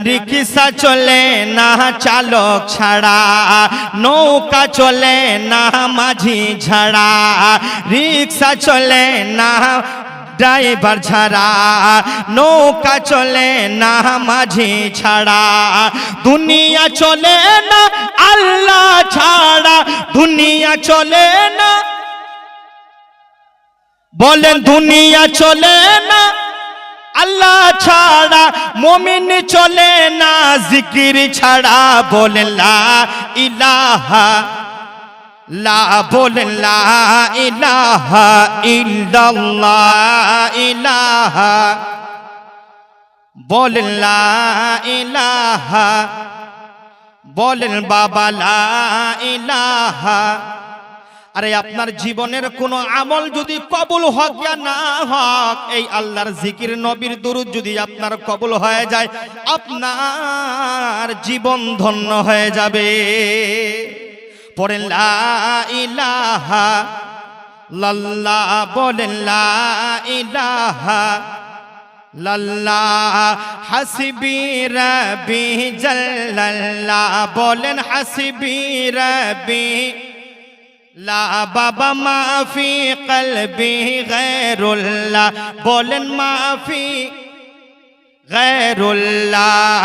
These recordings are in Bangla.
রিক্সা চলে না চালক ছাড়া, নৌকা চলে না মাঝি ছাড়া, রিক্সা চলে না ড্রাইভার ছাড়া, নৌকা চলে না মাঝি ছাড়া, দুনিয়া চলে না আল্লাহ ছাড়া, দুনিয়া চলে না, বলেন দুনিয়া চলে না আল্লাহ ছাড়া, মুমিন চলে না জিকির ছাড়া। বলেন লা ইলাহা, লা বলেন লা ইলাহা ইল্লাল্লাহ, ইলাহা বলেন লা ইলাহা, বলেন বাবা লা ইলাহা। আরে আপনার জীবনের কোন আমল যদি কবুল হোক বা না হোক, এই আল্লাহর জিকির নবীর দুরূদ যদি আপনার কবুল হয়ে যায়, আপনার জীবন ধন্য হয়ে যাবে। পড়েন লা ইলাহা লাল্লাহ, বলেন লা ইলাহা লাল্লাহ, হাসবি রাব্বি জাল্লাল্লাহ, বলেন হাসবি রাব্বি লা বাবা মাফি কলবি গায়রুল্লাহ, বলেন মাফি গায়রুল্লাহ,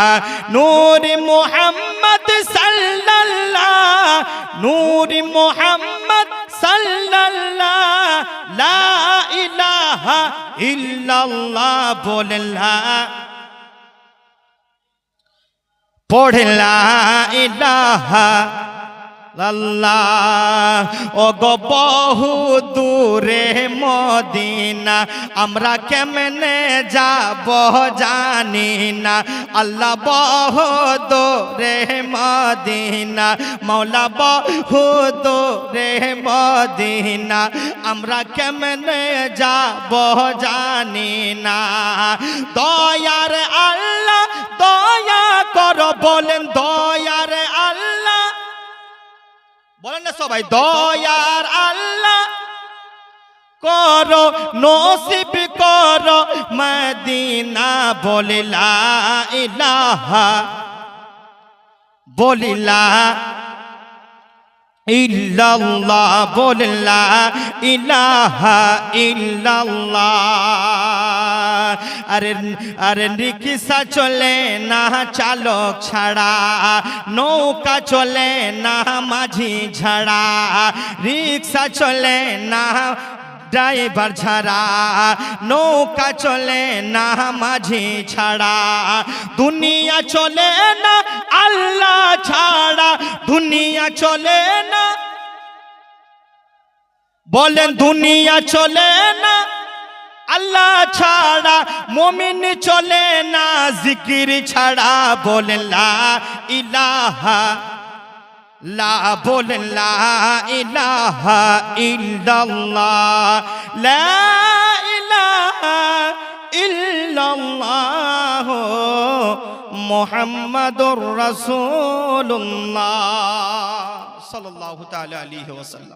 নূর মুহাম্মদ সাল্লাল্লাহ, নূর মুহাম্মদ সাল্লাল্লাহ, লা ইলাহা ইল্লাল্লাহ, বলেন লা, পড়েন লা ইলাহা আল্লাহ। ও গো বহু দূরে মদিনা, আমরা কেমনে যাব জানি না, আল্লাহ বহু দূরে মদিনা, মওলা বহু দূরে মদিনা, আমরা কেমনে যাব জানি না। দয়ার আল্লাহ দয়া করো, বলেন দয়ার আল্লাহ, বলেন না সবাই, দয়ার আল্লাহ করো, নসিব করো মদিনা। বলে লা ইলাহা, বলি লা ইল্লাল্লাহ, বলে লা ইলাহা ইল্লাল্লাহ। আরে রিক্সা চলে না চালক ছাড়া, নৌকা চলে না মাঝি ছাড়া, রিক্সা চলে না ড্রাইভার ছাড়া, নৌকা চলে না মাঝি ছাড়া, দুনিয়া চলে না আল্লাহ ছাড়া, দুনিয়া চলে না, বলেন দুনিয়া চলে না আল্লাহ ছাড়া, মুমিন চলে না জিকির ছাড়া। বলেন লা ইলাহা, লা বলেন লা ইলাহা ইল্লাল্লাহ, লা ইলাহা ইল্লাল্লাহ মুহাম্মাদুর রাসূলুল্লাহ সাল্লাল্লাহু তাআলা আলাইহি ওয়াসাল্লাম।